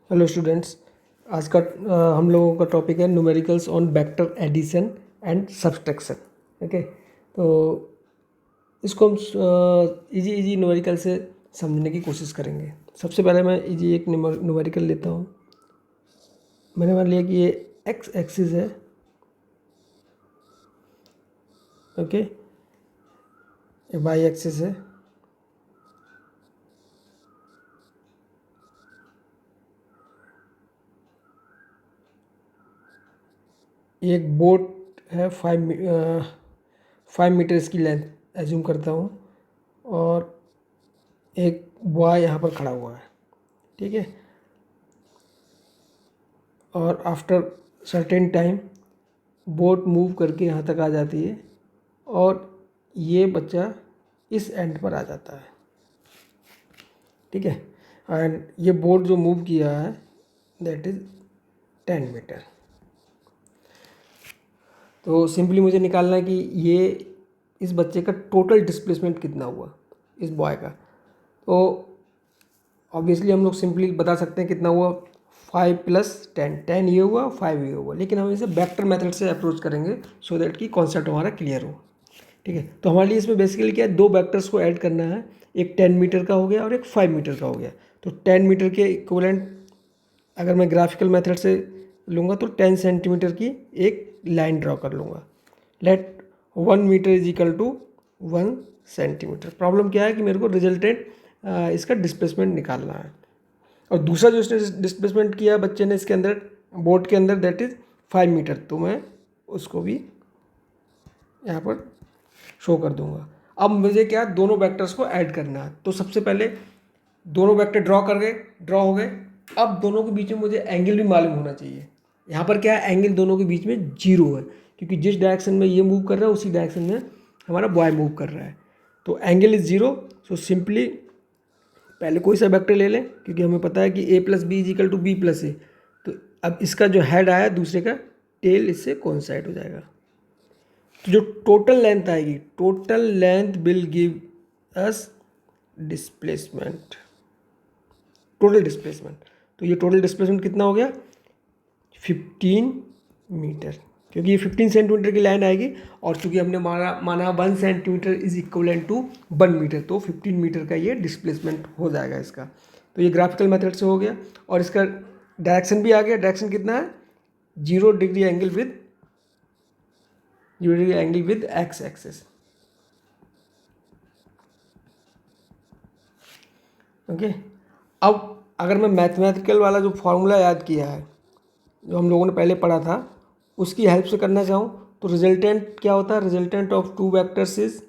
Hello students. आज का हम लोगों का टॉपिक है numericals on vector addition and subtraction. Okay, तो इसको हम इजी इजी न्यूमेरिकल से समझने की कोशिश करेंगे। सबसे पहले मैं इजी एक न्यूमेरिकल लेता हूँ। मैंने मान लिया कि ये एक्स एक्सिस है। ओके, ये वाई एक्सिस है। ये एक बोट है, 5 मीटर इसकी लेंथ एज्यूम करता हूँ, और एक बॉय यहाँ पर खड़ा हुआ है। ठीक है, और after certain time boat move करके यहाँ तक आ जाती है, और ये बच्चा इस एंड पर आ जाता है। ठीक है, एंड ये बोट जो मूव किया है दैट इज़ 10 मीटर। तो सिंपली मुझे निकालना है कि ये इस बच्चे का टोटल डिस्प्लेसमेंट कितना हुआ, इस बॉय का। तो ऑब्वियसली हम लोग सिंपली बता सकते हैं कितना हुआ, 5 + 10, 10 ये हुआ, 5 ये हुआ। लेकिन हम इसे वेक्टर मेथड से अप्रोच करेंगे सो दैट कि कॉन्सेप्ट हमारा क्लियर हो। ठीक है, तो हमारे लिए इसमें बेसिकली क्या है, दो वेक्टर्स को ऐड करना है। एक 10 मीटर का हो गया और एक 5 मीटर का हो गया। तो 10 मीटर के इक्विवेलेंट अगर मैं ग्राफिकल मेथड से लूँगा तो 10 सेंटीमीटर की एक लाइन ड्रॉ कर लूँगा। Let 1 metre is equal to 1 centimetre. Problem क्या है कि मेरे को रिजल्टेंट इसका डिस्प्लेसमेंट निकालना है। और दूसरा जो इसने डिस्प्लेसमेंट किया बच्चे ने इसके अंदर, बोर्ड के अंदर, दैट इज़ 5 मीटर। तो मैं उसको भी यहाँ पर शो कर दूंगा। अब मुझे क्या, दोनों वेक्टर्स को ऐड करना है। तो सबसे पहले दोनों वेक्टर ड्रॉ हो गए। अब दोनों के बीच में मुझे एंगल भी मालूम होना चाहिए। यहाँ पर क्या है, एंगल दोनों के बीच में 0 है, क्योंकि जिस डायरेक्शन में ये मूव कर रहा है उसी डायरेक्शन में हमारा बॉय मूव कर रहा है। तो एंगल इज़ 0। सो सिंपली पहले कोई सा वेक्टर ले लें, क्योंकि हमें पता है कि a + b = b + a। तो अब इसका जो हेड आया, दूसरे का टेल इससे कोइंसाइड हो जाएगा। तो जो टोटल लेंथ आएगी, total length will give us displacement, total displacement. तो ये टोटल डिस्प्लेसमेंट कितना हो गया, 15 मीटर, क्योंकि ये 15 सेंटीमीटर की लाइन आएगी। और चूंकि हमने माना 1 centimetre is equivalent to 1 metre, तो 15 मीटर का ये डिस्प्लेसमेंट हो जाएगा इसका। तो ये ग्राफिकल मेथड से हो गया। और इसका डायरेक्शन भी आ गया। डायरेक्शन कितना है, 0 degree angle with x axis. Okay, अब अगर मैं मैथमेटिकल वाला जो फॉर्मूला याद किया है, जो हम लोगों ने पहले पढ़ा था, उसकी हेल्प से करना चाहूँ तो रिजल्टेंट क्या होता है, resultant of two vectors is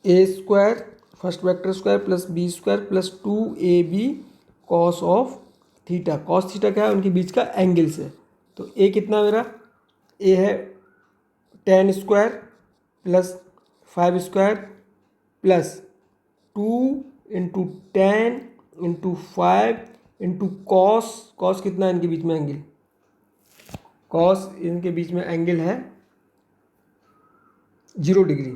a² first vector square plus b² plus 2ab cos of theta. Cos theta क्या है, उनके बीच का एंगल से। तो a कितना मेरा, a है 10² प्लस 5² प्लस 2 × 10 × 5 × कॉस कितना है इनके बीच में एंगल, कॉस इनके बीच में एंगल है 0 डिग्री।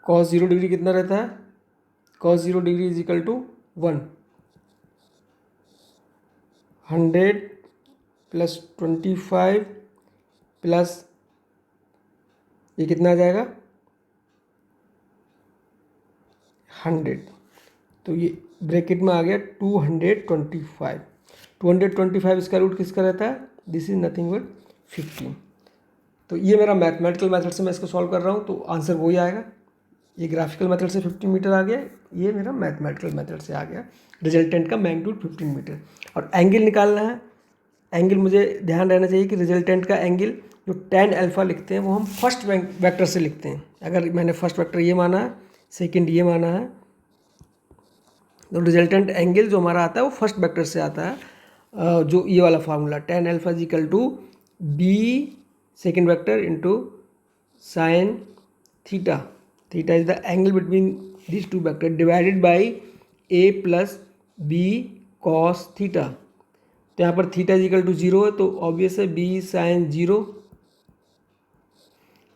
कॉस 0 डिग्री कितना रहता है, cos 0 degree is equal to 1, 100 plus 25 plus ये कितना आ जाएगा 100। तो ये ब्रैकेट में आ गया 225। 225 इसका रूट किसका रहता है, दिस इज नथिंग बट 15। तो ये मेरा मैथमेटिकल मेथड से मैं इसको सॉल्व कर रहा हूँ, तो आंसर वही आएगा। ये ग्राफिकल मेथड से 15 मीटर आ गया, ये मेरा मैथमेटिकल मेथड से आ गया। रिजल्टेंट का मैग्नीट्यूड 15 मीटर। और एंगल निकालना है। एंगल मुझे ध्यान रहना चाहिए कि रिजल्टेंट का एंगल जो tan अल्फ़ा लिखते हैं वो हम फर्स्ट वेक्टर से लिखते हैं। अगर मैंने फर्स्ट वेक्टर ये माना है, सेकंड ये माना है, तो रिजल्टेंट एंगल जो हमारा आता है वो फर्स्ट वेक्टर से आता है। जो ये वाला formula tan alpha = b second vector into sine theta. Theta is the angle between this two vector divided by a + b cos theta. तो यहाँ पर थीटा = 0 है, तो ऑब्वियस है b sin 0,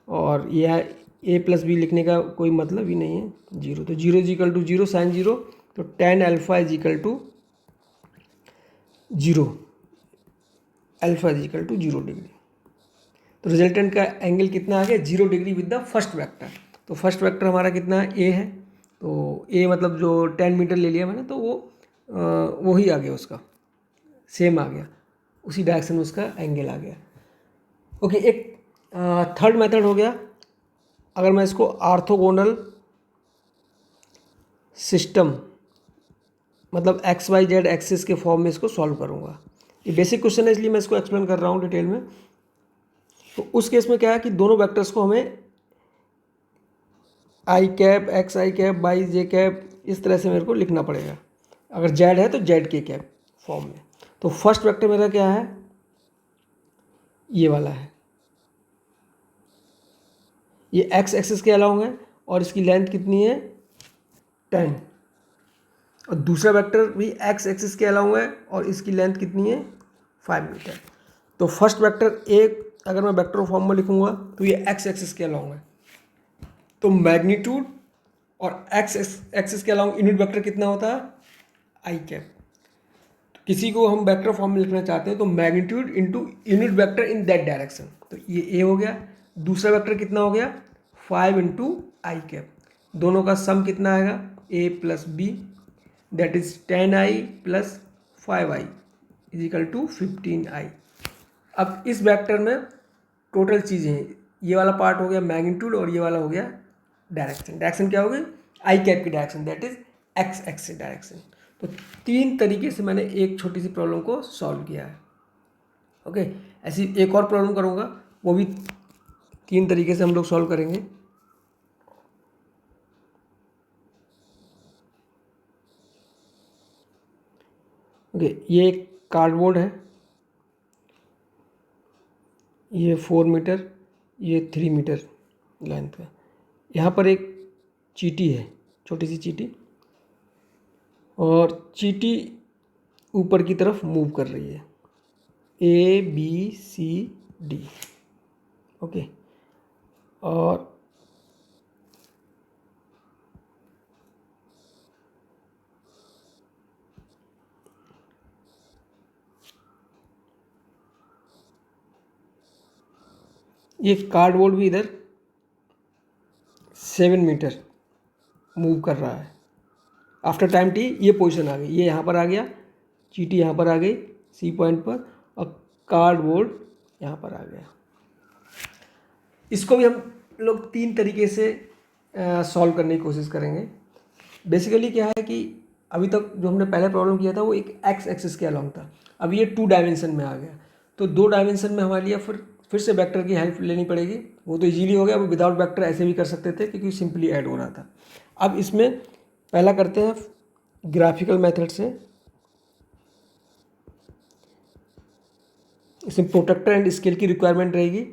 और यह ए प्लस बी लिखने का कोई मतलब ही नहीं है, जीरो। तो zero is equal to zero, sine zero, तो tan alpha is equal to zero, alpha is equal to 0 degree. तो रिजल्टेंट का एंगल कितना आ गया, 0 degree with the first vector. तो फर्स्ट वेक्टर हमारा कितना है, ए है, तो ए मतलब जो 10 मीटर ले लिया मैंने, तो वो ही आ गया, उसका सेम आ गया, उसी डायरेक्शन में उसका एंगल आ गया। ओके, एक थर्ड मेथड हो गया, अगर मैं इसको ऑर्थोगोनल सिस्टम मतलब एक्स वाई जेड एक्सिस के फॉर्म में इसको सॉल्व करूँगा। ये बेसिक क्वेश्चन है इसलिए मैं इसको एक्सप्लेन कर रहा हूँ डिटेल में। तो उस केस में क्या है कि दोनों वेक्टर्स को हमें आई कैप, एक्स आई कैप, वाई जे कैप, इस तरह से मेरे को लिखना पड़ेगा। अगर जेड है तो जेड के कैप फॉर्म में। तो फर्स्ट वेक्टर मेरा क्या है, ये वाला है, ये एक्स एक्सिस के अलाउंग है और इसकी लेंथ कितनी है, 10। और दूसरा वेक्टर भी एक्स एक्सिस के अलाउंग है और इसकी लेंथ कितनी है, 5 मीटर। तो फर्स्ट वेक्टर ए अगर मैं वेक्टर फॉर्म में लिखूंगा तो ये एक्स एक्सिस के अलाउंग है, तो मैग्नीट्यूड और एक्स एक्सिस के अलाउंग यूनिट वेक्टर कितना होता है, आई कैप। किसी को हम वेक्टर फॉर्म में लिखना चाहते हैं तो magnitude into unit vector in that direction, तो ये ए हो गया। दूसरा वेक्टर कितना हो गया, 5 इंटू आई कैप, दोनों का सम कितना आएगा, A plus B, that is 10i plus 5i is equal to 15i। अब इस वेक्टर में टोटल चीज़ें हैं, ये वाला पार्ट हो गया मैग्नीट्यूड और ये वाला हो गया डायरेक्शन। डायरेक्शन क्या हो गई, आई कैप की direction, that is x axis direction. तो 3 तरीके से मैंने एक छोटी सी प्रॉब्लम को सॉल्व किया है। ओके, ऐसी एक और प्रॉब्लम करूँगा, वो भी 3 तरीके से हम लोग सॉल्व करेंगे। ओके, ये एक कार्डबोर्ड है, ये 4 मीटर, ये 3 मीटर लेंथ का। यहाँ पर एक चींटी है, छोटी सी चींटी, और चींटी ऊपर की तरफ मूव कर रही है, A B C D. Okay, और ये कार्डबोर्ड भी इधर 7 मीटर मूव कर रहा है। आफ्टर टाइम टी ये पोजीशन आ गई, ये यहाँ पर आ गया, चींटी यहाँ पर आ गई सी पॉइंट पर, और कार्डबोर्ड यहाँ पर आ गया। इसको भी हम लोग 3 तरीके से सॉल्व करने की कोशिश करेंगे। बेसिकली क्या है कि अभी तक जो हमने पहले प्रॉब्लम किया था वो एक एक्स एक्सिस के अलोंग था, अब ये 2 डायमेंशन में आ गया। तो 2 डायमेंशन में हमारे लिए फिर से वेक्टर की हेल्प लेनी पड़ेगी। वो तो इजीली हो गया, वो विदाउट वेक्टर ऐसे भी कर सकते थे क्योंकि सिंपली ऐड हो रहा था। अब इसमें पहला करते हैं ग्राफिकल मेथड से। इसमें प्रोटेक्टर एंड स्केल की रिक्वायरमेंट रहेगी।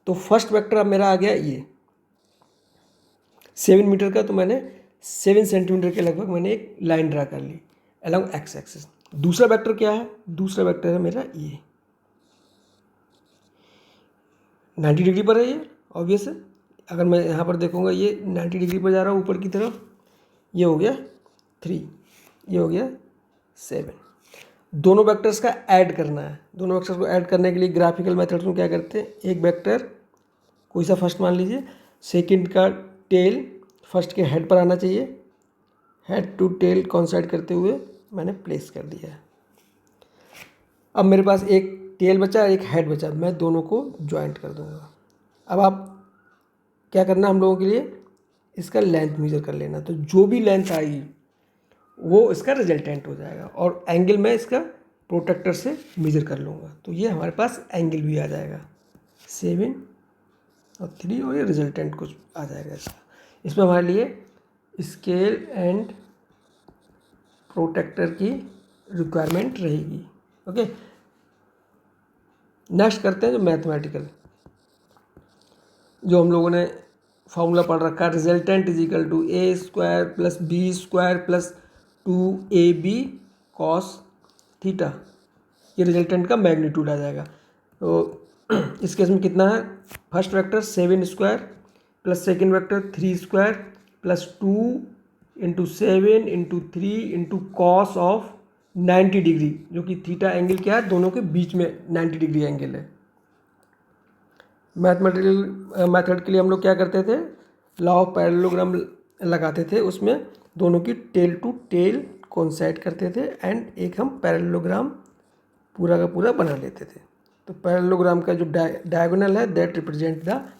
तो फर्स्ट वेक्टर अब मेरा आ गया ये 7 मीटर का, तो मैंने 7 सेंटीमीटर के लगभग मैंने एक लाइन ड्रा कर ली अलॉन्ग एक्स एक्सिस। दूसरा वेक्टर क्या है, दूसरा वेक्टर है मेरा ये 90 डिग्री पर है, ये ऑब्वियस है। अगर मैं यहाँ पर देखूँगा ये 90 डिग्री पर जा रहा है ऊपर की तरफ, ये हो गया 3, ये हो गया 7। दोनों वेक्टर्स का ऐड करना है। दोनों वेक्टर्स को ऐड करने के लिए ग्राफिकल मेथड्स में क्या करते हैं, एक वेक्टर कोई सा फर्स्ट मान लीजिए, सेकंड का टेल फर्स्ट के हेड पर आना चाहिए, हेड टू टेल कॉन्साइड करते हुए मैंने प्लेस कर दिया है। अब मेरे पास एक टेल बचा, एक हेड बचा, मैं दोनों को ज्वाइंट कर दूंगा। अब आप क्या करना हम लोगों के लिए, इसका लेंथ मेजर कर लेना। तो जो भी लेंथ आएगी वो इसका रिजल्टेंट हो जाएगा, और एंगल मैं इसका प्रोटेक्टर से मेजर कर लूँगा। तो ये हमारे पास एंगल भी आ जाएगा 7 और 3, और ये रिजल्टेंट कुछ आ जाएगा इसका। इसमें हमारे लिए स्केल एंड प्रोटेक्टर की रिक्वायरमेंट रहेगी। ओके, नेक्स्ट करते हैं जो मैथमेटिकल, जो हम लोगों ने फॉर्मूला पढ़ रखा है, resultant is equal to A square plus B square plus 2ab cos theta. ये रिजल्टेंट का मैग्नीट्यूड आ जाएगा। तो इस केस में कितना है, first vector 7 square plus second vector 3 square plus 2 into 7 into 3 into cos of 90 degree, जो कि थीटा एंगल क्या है, दोनों के बीच में 90 डिग्री एंगल है। मैथमेटिकल मेथड के लिए हम लोग क्या करते थे, लॉ ऑफ पैरेललोग्राम लगाते थे, उसमें दोनों की टेल टू टेल कोइंसाइड करते थे एंड एक हम पैरेललोग्राम पूरा का पूरा बना लेते थे। तो पैरेललोग्राम का जो डायगोनल है that represent the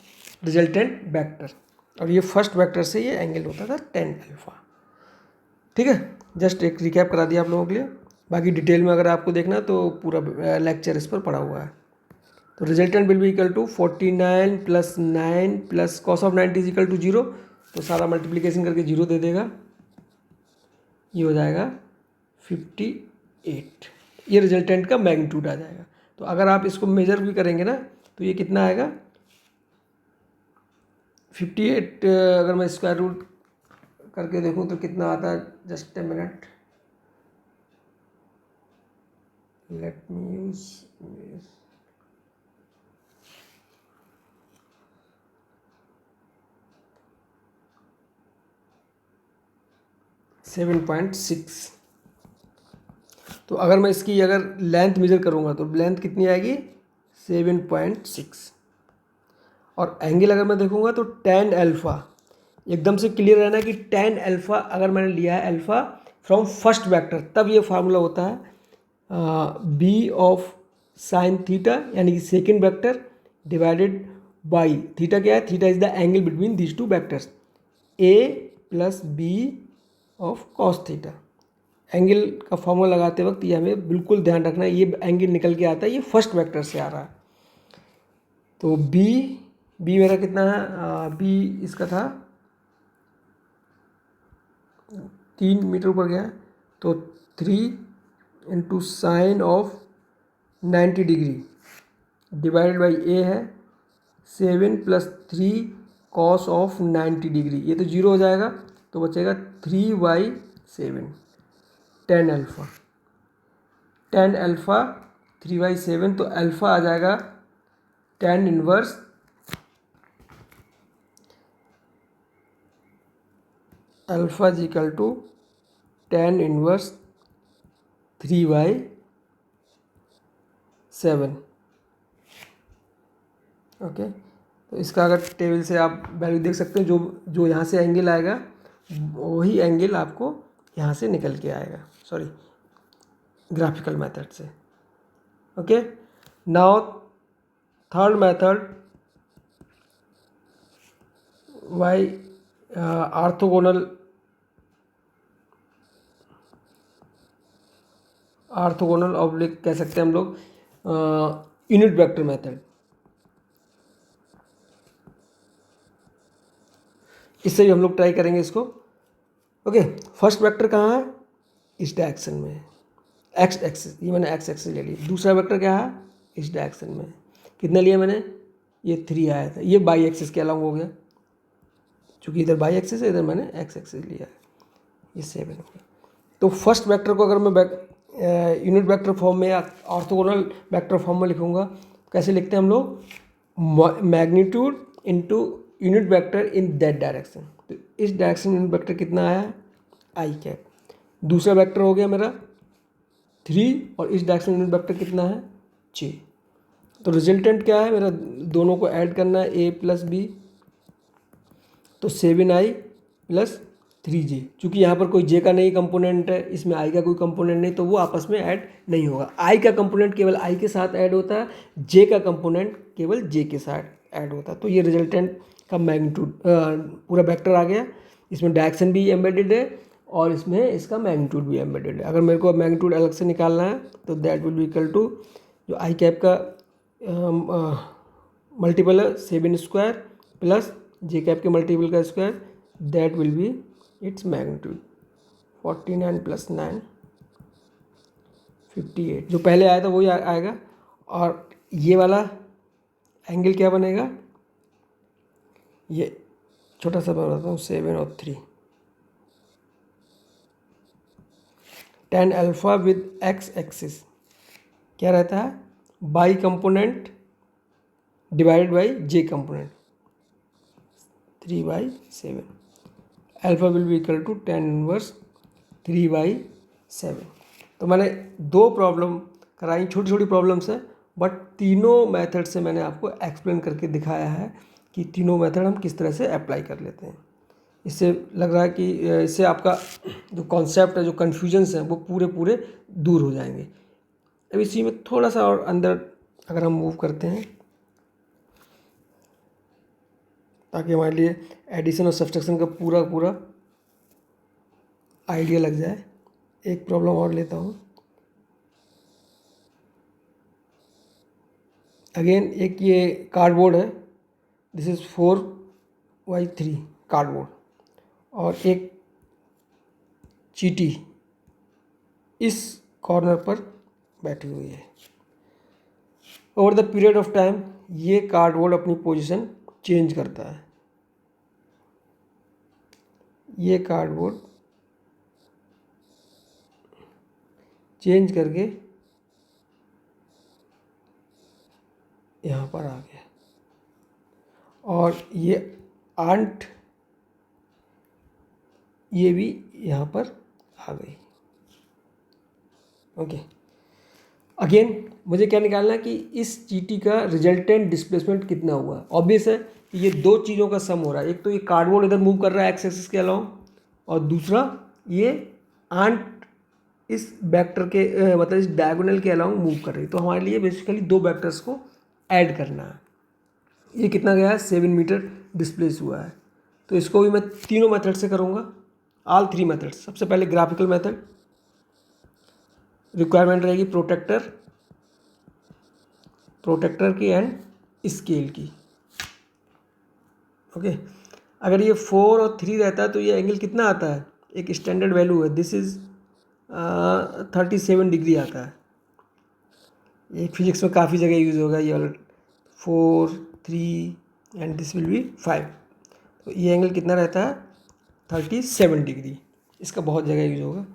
resultant vector, और ये फर्स्ट वेक्टर से ये एंगल होता था tan अल्फा। ठीक है, जस्ट एक रिकैप करा दिया आप लोगों के लिए, बाकी डिटेल में अगर आपको देखना है तो पूरा लेक्चर इस पर पड़ा हुआ है। तो resultant will be equal to 49 plus 9 plus cos of 90 is equal to 0, तो सारा मल्टीप्लिकेशन करके 0 दे देगा, ये हो जाएगा 58। ये रिजल्टेंट का मैग्नीट्यूड आ जाएगा। तो अगर आप इसको मेजर भी करेंगे ना तो ये कितना आएगा 58, अगर मैं स्क्वायर रूट करके देखूं तो कितना आता है, just a minute, let me use 7.6। तो अगर मैं इसकी अगर लेंथ मेजर करूँगा तो लेंथ कितनी आएगी 7.6, और एंगल अगर मैं देखूँगा तो tan अल्फ़ा, एकदम से क्लियर रहना कि tan अल्फ़ा अगर मैंने लिया है अल्फ़ा फ्रॉम फर्स्ट वेक्टर, तब ये फार्मूला होता है बी ऑफ साइन थीटा, यानी कि second vector divided by theta. क्या है, theta is the angle between these two vectors, A plus B of cos theta. Angle का फॉर्मूला लगाते वक्त ये हमें बिल्कुल ध्यान रखना है, ये एंगल निकल के आता है, ये फर्स्ट वेक्टर से आ रहा है। तो बी मेरा कितना है, बी इसका था 3 मीटर ऊपर गया, तो 3 into sine of 90 degree divided by A है 7 प्लस 3 कॉस ऑफ 90 डिग्री, ये तो 0 हो जाएगा, तो बचेगा 3/7 tan अल्फ़ा। tan अल्फ़ा 3/7, तो अल्फ़ा आ जाएगा tan inverse alpha is equal to tan inverse 3/7। Okay, तो इसका अगर टेबल से आप वैल्यू देख सकते हैं, जो जो यहाँ से एंगल आएगा वही एंगल आपको यहाँ से निकल के आएगा, सॉरी ग्राफिकल मेथड से। Okay, now third method, why orthogonal oblique कह सकते हैं हम लोग, यूनिट वेक्टर मेथड। इससे भी हम लोग ट्राई करेंगे इसको। ओके, फर्स्ट वेक्टर कहाँ है, इस डायरेक्शन में, एक्स एक्सिस, ये मैंने एक्स एक्सिस ले ली। दूसरा वेक्टर क्या है, इस डायरेक्शन में, कितना लिया मैंने, ये 3 आया था, ये बाई एक्सिस के अलॉन्ग हो गया, चूँकि इधर बाई एक्सिस है, इधर मैंने एक्स एक्सिस लिया है, ये 7 हो गया। तो फर्स्ट वेक्टर को अगर मैं यूनिट वेक्टर फॉर्म में या ऑर्थोगोनल वेक्टर फॉर्म में लिखूँगा, कैसे लिखते हैं हम लोग, magnitude into unit vector in that direction. तो इस डायरेक्शन यूनिट वेक्टर कितना आया, आई कैप। दूसरा वेक्टर हो गया मेरा 3, और इस डायरेक्शन यूनिट वेक्टर कितना है 6। तो रिजल्टेंट क्या है मेरा, दोनों को ऐड करना है, ए प्लस बी, तो 7i प्लस 3j। चूँकि यहाँ पर कोई j का नहीं कंपोनेंट है, इसमें i का कोई कंपोनेंट नहीं, तो वो आपस में ऐड नहीं होगा। i का कंपोनेंट केवल i के साथ ऐड होता है, j का कंपोनेंट केवल j के साथ ऐड होता है। तो ये रिजल्टेंट का मैग्नीट्यूड पूरा वेक्टर आ गया, इसमें डायरेक्शन भी एम्बेडेड है और इसमें इसका मैग्नीट्यूड भी एम्बेडेड है। अगर मेरे को मैग्नीट्यूड अलग से निकालना है तो that will be equal to, जो आई कैप का मल्टीपल है 7 स्क्वायर प्लस जे कैप के मल्टीपल का square, that will be its magnitude. 49 plus 9 58, जो पहले आया था वही आएगा। और ये वाला एंगल क्या बनेगा, ये छोटा सा बनाता हूँ, 7 और 3, tan alpha with x axis क्या रहता है, by component divided by j component. 3/7, alpha will be equal to 10 inverse 3/7। तो मैंने 2 प्रॉब्लम कराई, छोटी छोटी प्रॉब्लम्स है, बट तीनों मेथड से मैंने आपको एक्सप्लेन करके दिखाया है कि तीनों मेथड हम किस तरह से अप्लाई कर लेते हैं। इससे लग रहा है कि इससे आपका जो कॉन्सेप्ट है, जो कन्फ्यूजन्स हैं, वो पूरे दूर हो जाएंगे। अब इसी में थोड़ा सा और अंदर अगर हम मूव करते हैं ताकि हमारे लिए एडिशन और सब्सट्रैक्शन का पूरा आइडिया लग जाए। एक प्रॉब्लम और लेता हूँ। अगेन एक ये कार्डबोर्ड है, दिस इज़ 4x3 कार्डबोर्ड, और एक चींटी इस कॉर्नर पर बैठी हुई है। Over the period of time ये कार्डबोर्ड अपनी पोजीशन चेंज करता है। ये कार्डबोर्ड चेंज करके यहाँ पर आ गया, और ये आंट ये भी यहाँ पर आ गई। ओके, अगेन मुझे क्या निकालना है कि इस चींटी का रिजल्टेंट डिस्प्लेसमेंट कितना हुआ। ऑब्वियस है कि ये 2 चीज़ों का सम हो रहा है। एक तो ये कार्डबोर्ड इधर मूव कर रहा है एक्स एक्सिस के अलावा, और दूसरा ये आंट इस वेक्टर के मतलब इस डायगोनल के अलावा मूव कर रही है। तो हमारे लिए बेसिकली 2 वेक्टर्स को ऐड करना है। ये कितना गया है, 7 मीटर डिस्प्लेस हुआ है। तो इसको भी मैं तीनों मेथड से करूँगा, ऑल 3 मेथड्स। सबसे पहले ग्राफिकल मेथड, रिक्वायरमेंट रहेगी प्रोटेक्टर की एंड स्केल की। ओके, अगर ये 4 और 3 रहता है तो ये एंगल कितना आता है, एक स्टैंडर्ड वैल्यू है, दिस इज़ 37 डिग्री आता है। एक फिजिक्स में काफ़ी जगह यूज़ होगा ये वाला 4, 3 एंड दिस विल बी 5। तो ये एंगल कितना रहता है, 37 डिग्री। इसका बहुत जगह यूज़ होगा।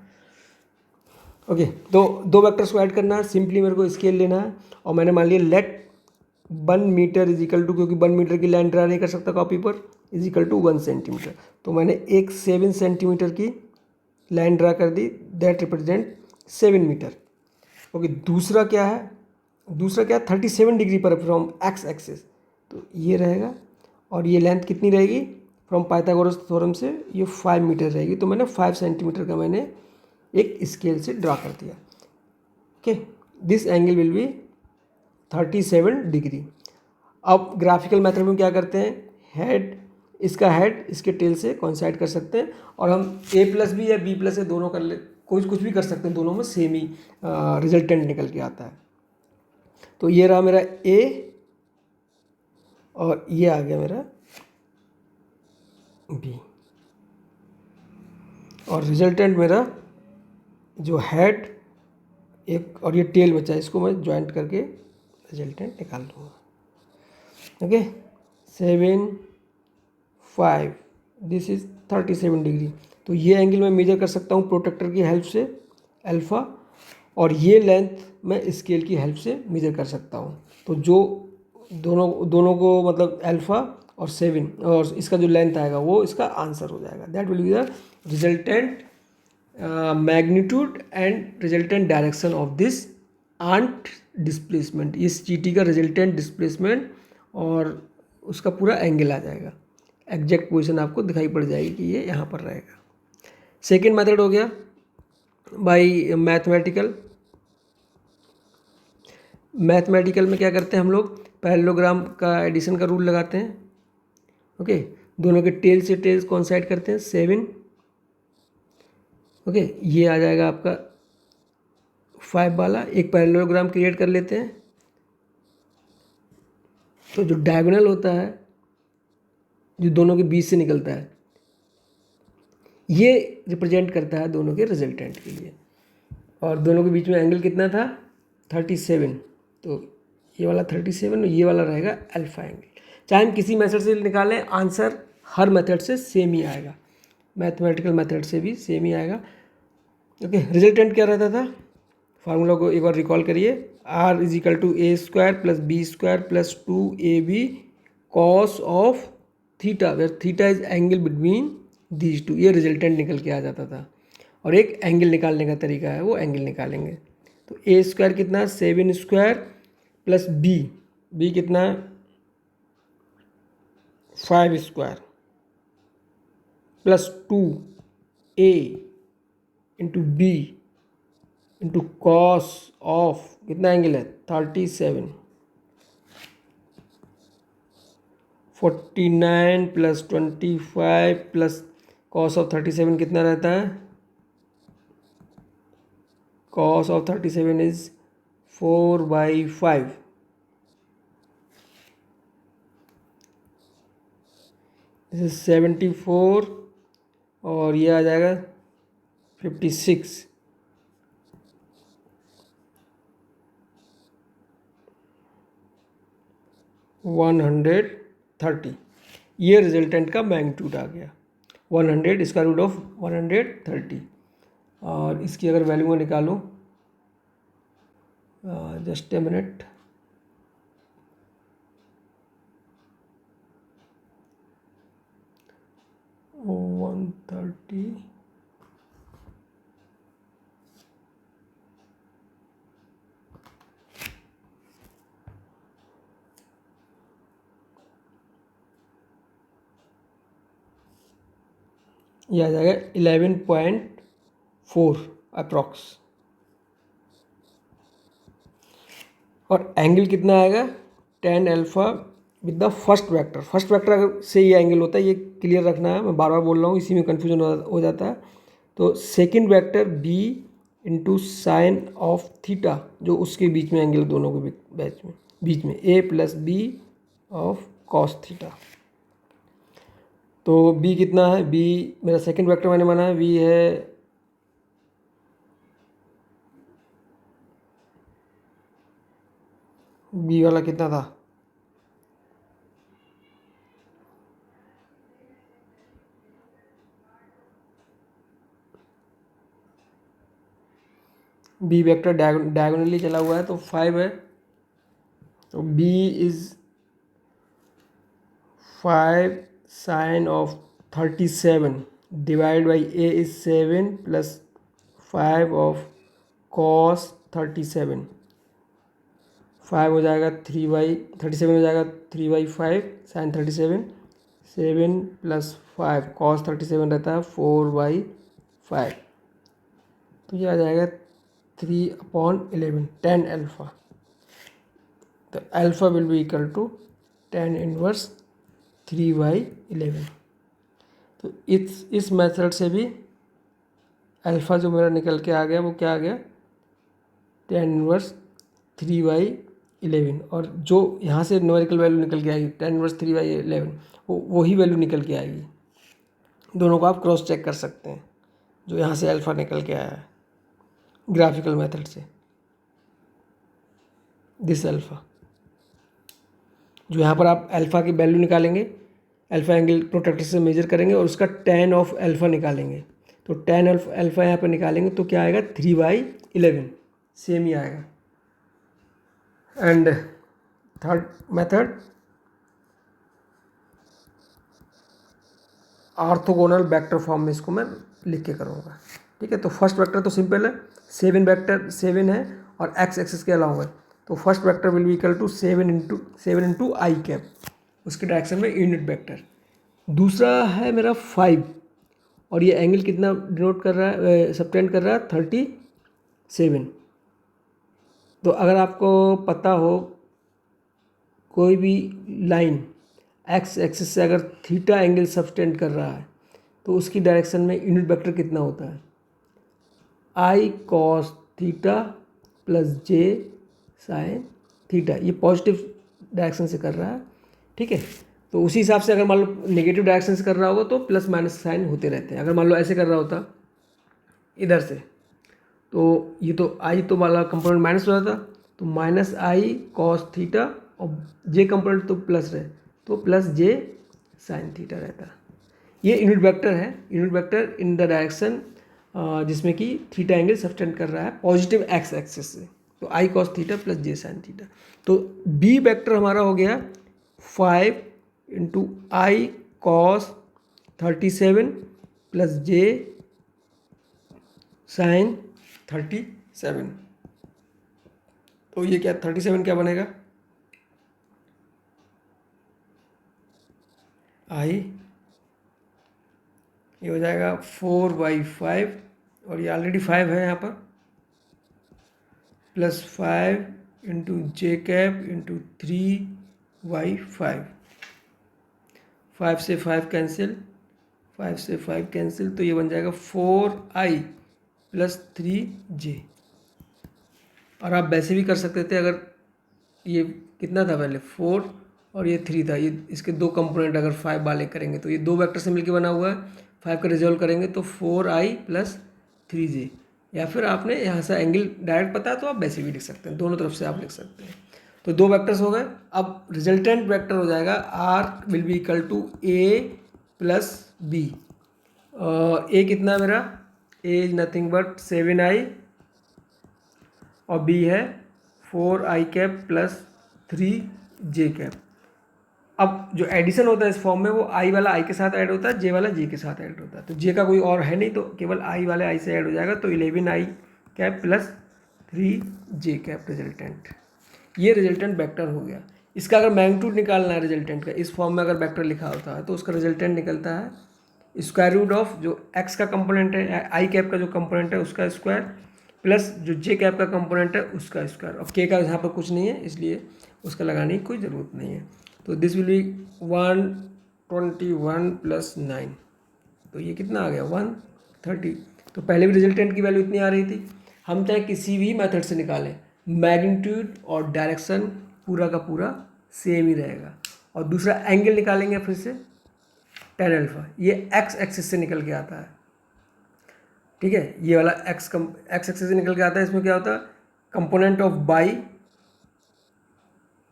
ओके, तो 2 वेक्टर्स को ऐड करना है। सिंपली मेरे को स्केल लेना है, और मैंने मान लिया let 1 metre is equal to, क्योंकि 1 मीटर की लाइन ड्रा नहीं कर सकता कॉपी पर, इज इक्वल टू 1 सेंटीमीटर। तो मैंने एक 7 सेंटीमीटर की लाइन ड्रा कर दी, दैट रिप्रेजेंट 7 मीटर। ओके, दूसरा क्या है 37 डिग्री पर फ्रॉम एक्स एक्सिस, तो ये रहेगा, और ये लेंथ कितनी रहेगी फ्रॉम पाइथागोरस थ्योरम से, ये 5 मीटर रहेगी। तो मैंने 5 सेंटीमीटर का मैंने एक स्केल से ड्रा कर दिया। Okay, this angle will be 37 degree. अब ग्राफिकल मेथड में क्या करते हैं, हेड इसके टेल से कोइंसाइड कर सकते हैं, और हम a+b या b+a दोनों कर ले, कुछ भी कर सकते हैं, दोनों में सेम ही रिजल्टेंट निकल के आता है। तो ये रहा मेरा a, और ये आ गया मेरा b, और रिजल्टेंट मेरा जो हेड एक और ये टेल बचा है, इसको मैं ज्वाइंट करके रिजल्टेंट निकाल दूँगा। Okay, 7, 5, this is 37 degree. तो ये एंगल मैं मेजर कर सकता हूँ प्रोटेक्टर की हेल्प से, अल्फ़ा, और ये लेंथ मैं स्केल की हेल्प से मेजर कर सकता हूँ। तो जो दोनों को मतलब अल्फ़ा और 7 और इसका जो लेंथ आएगा वो इसका आंसर हो जाएगा। That will be the resultant magnitude and resultant direction of this ant displacement. इस चींटी का रिजल्टेंट डिस्प्लेसमेंट और उसका पूरा एंगल आ जाएगा, एग्जैक्ट पोजीशन आपको दिखाई पड़ जाएगी कि ये यहाँ पर रहेगा। सेकेंड मेथड हो गया बाई मैथमेटिकल में क्या करते हैं हम लोग, पैरेललोग्राम का एडिशन का रूल लगाते हैं। ओके, दोनों के टेल से टेल्स कोइंसाइड करते हैं 7। ओके, ये आ जाएगा आपका 5 वाला। एक पैरेललोग्राम क्रिएट कर लेते हैं। तो जो डायगोनल होता है, जो दोनों के बीच से निकलता है, ये रिप्रेजेंट करता है दोनों के रिजल्टेंट के लिए। और दोनों के बीच में एंगल कितना था, 37। तो ये वाला 37 और ये वाला रहेगा अल्फा एंगल। चाहे हम किसी मेथड से निकालें, आंसर हर मेथड से सेम ही आएगा, मैथमेटिकल मेथड से भी सेम ही आएगा। ओके, रिजल्टेंट क्या रहता था, फार्मूला को एक बार रिकॉल करिए, R is equal to a² + b² + 2ab cos of theta where theta is angle between these two, ये रिजल्टेंट निकल के आ जाता था। और एक एंगल निकालने का तरीका है, वो एंगल निकालेंगे। तो ए स्क्वायर कितना, 7 स्क्वायर प्लस बी कितना 5 square plus 2a into b into cos of कितना एंगल है 37, 49 प्लस 25 प्लस कॉस ऑफ 37 कितना रहता है, cos of 37 is 4/5, this is 74 और ये आ जाएगा 56, 130, ये रिजल्टेंट का मैग्नीट्यूड आ गया 100 स्क्वायर रूट ऑफ 130। और इसकी अगर वैल्यू में निकालो, जस्ट ए मिनट, वन 130 ये आ जाएगा 11.4 अप्रॉक्स। और एंगल कितना आएगा, tan alpha with the first vector. First vector अगर से ये एंगल होता है, ये क्लियर रखना है, मैं बार बार बोल रहा हूँ, इसी में कन्फ्यूजन हो जाता है। तो second vector b into sine of theta, जो उसके बीच में एंगल दोनों के बीच में a plus B of cos theta. तो b कितना है, b मेरा सेकंड वेक्टर मैंने माना है, b है b वाला कितना था, b वेक्टर डायगोनली चला हुआ है तो 5 है, तो b is 5 sine of 37 divide by a is 7 plus 5 of cos 37, 5 हो जाएगा 3/37 हो जाएगा 3/5 साइन 37, 7 प्लस 5 कॉस 37 रहता है 4/5, तो ये आ जाएगा 3/11 tan अल्फ़ा। तो alpha will be equal to tan inverse 3/11। तो इस मेथड से भी अल्फ़ा जो मेरा निकल के आ गया वो क्या आ गया, tan इनवर्स 3/11। और जो यहाँ से न्यूमेरिकल वैल्यू निकल के आएगी tan इनवर्स 3/11, वही वैल्यू निकल के आएगी। दोनों को आप क्रॉस चेक कर सकते हैं, जो यहाँ से अल्फ़ा निकल के आया है ग्राफिकल मेथड से, दिस अल्फ़ा। जो यहाँ पर आप अल्फ़ा की वैल्यू निकालेंगे, अल्फ़ा एंगल प्रोट्रैक्टर से मेजर करेंगे और उसका tan ऑफ अल्फ़ा निकालेंगे। तो tan ऑफ अल्फ़ा यहाँ पर निकालेंगे तो क्या आएगा 3/11, सेम ही आएगा। And third method orthogonal vector form में इसको मैं लिख के करूँगा, ठीक है। तो फर्स्ट वेक्टर तो सिंपल है, 7 है और एक्स एक्सिस के अलावा है, तो first vector will be equal to 7 into i cap, उसके डायरेक्शन में यूनिट वेक्टर। दूसरा है मेरा 5 और ये एंगल कितना डिनोट कर रहा है, सबटेंड कर रहा है 37। तो अगर आपको पता हो कोई भी लाइन एक्स एक्सिस से अगर थीटा एंगल सबटेंड कर रहा है तो उसकी डायरेक्शन में यूनिट वेक्टर कितना होता है, I cos theta plus J sine theta. ये पॉजिटिव डायरेक्शन से कर रहा है, ठीक है। तो उसी हिसाब से अगर मान लो नेगेटिव डायरेक्शन से कर रहा होगा तो प्लस माइनस साइन होते रहते हैं। अगर मान लो ऐसे कर रहा होता इधर से, तो ये तो आई तो वाला कंपोनेंट माइनस हो जाता, तो माइनस आई कॉस थीटा और जे कंपोनेंट तो प्लस रहे तो प्लस जे साइन थीटा रहता। ये यूनिट वेक्टर है, unit vector in the direction जिसमें कि थीटा एंगल सबटेंड कर रहा है पॉजिटिव एक्स एक्सिस से, तो I cos theta plus J sine theta. तो बी वेक्टर हमारा हो गया 5 into I cos 37 plus J sign 37। तो ये क्या 37 क्या बनेगा, आई ये हो जाएगा 4/5 और ये ऑलरेडी 5 है यहाँ पर, प्लस 5 इंटू जे कैप इंटू 3/5। 5 से 5 कैंसिल, 5 से 5 कैंसिल, तो ये बन जाएगा 4i प्लस 3j। और आप वैसे भी कर सकते थे, अगर ये कितना था पहले 4 और ये 3 था, ये इसके दो कंपोनेंट अगर 5 वाले करेंगे तो ये दो वेक्टर से मिलकर बना हुआ है, 5 का रिजल्ट करेंगे तो 4i प्लस 3j। या फिर आपने यहाँ से एंगल डायरेक्ट पता है तो आप वैसे भी लिख सकते हैं, दोनों तरफ से आप लिख सकते हैं। तो दो वेक्टर्स हो गए। अब रिजल्टेंट वेक्टर हो जाएगा r will be equal to a plus B. A कितना है मेरा, a is nothing but 7i और b है 4i cap plus 3j cap. अब जो एडिशन होता है इस फॉर्म में वो i वाला i के साथ ऐड होता है, j वाला j के साथ ऐड होता है। तो j का कोई और है नहीं तो केवल i वाले i से ऐड हो जाएगा, तो 11i cap plus 3j cap resultant. ये रिजल्टेंट वेक्टर हो गया। इसका अगर मैग्नीट्यूड निकालना है रिजल्टेंट का, इस फॉर्म में अगर वेक्टर लिखा होता है तो उसका रिजल्टेंट निकलता है स्क्वायर रूट ऑफ जो x का कंपोनेंट है, i कैप का जो कंपोनेंट है उसका स्क्वायर, प्लस जो j कैप का कंपोनेंट है उसका स्क्वायर। अब k का यहाँ पर कुछ नहीं है इसलिए उसका लगाने की कोई ज़रूरत नहीं है। तो दिस विल बी 121 प्लस 9, तो ये कितना आ गया 130। तो पहले भी रिजल्टेंट की वैल्यू इतनी आ रही थी। हम चाहे किसी भी मेथड से निकालें, मैग्नीट्यूड और डायरेक्शन पूरा का पूरा सेम ही रहेगा। और दूसरा एंगल निकालेंगे फिर से tan अल्फा, ये x एक्सिस से निकल के आता है, ठीक है। ये वाला x एक्सिस से निकल के आता है। इसमें क्या होता है, component of by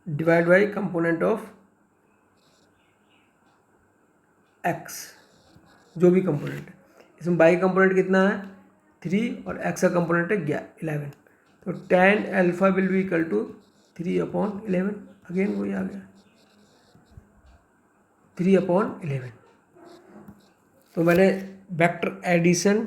divide by component of x, जो भी कंपोनेंट है। इसमें बाई कंपोनेंट कितना है 3 और x का कंपोनेंट है 11। तो tan alpha will be equal to 3/11। Again वही आ गया 3/11। तो मैंने वेक्टर एडिशन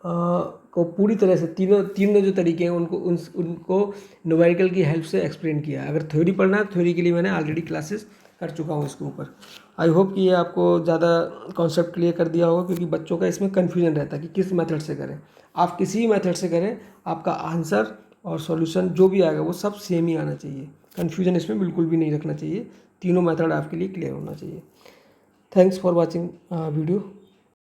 को पूरी तरह से तीनों जो तरीके हैं उनको न्यूमेरिकल की हेल्प से एक्सप्लेन किया। अगर थ्योरी पढ़ना है, थ्योरी के लिए मैंने ऑलरेडी क्लासेस कर चुका हूँ इसके ऊपर। आई होप कि ये आपको ज़्यादा कॉन्सेप्ट क्लियर कर दिया होगा, क्योंकि बच्चों का इसमें कन्फ्यूजन रहता है कि किस मेथड से करें। आप किसी भी मेथड से करें, आपका आंसर और सॉल्यूशन जो भी आएगा वो सब सेम ही आना चाहिए। कन्फ्यूजन इसमें बिल्कुल भी नहीं रखना चाहिए, तीनों मेथड आपके लिए क्लियर होना चाहिए। Thanks for watching video.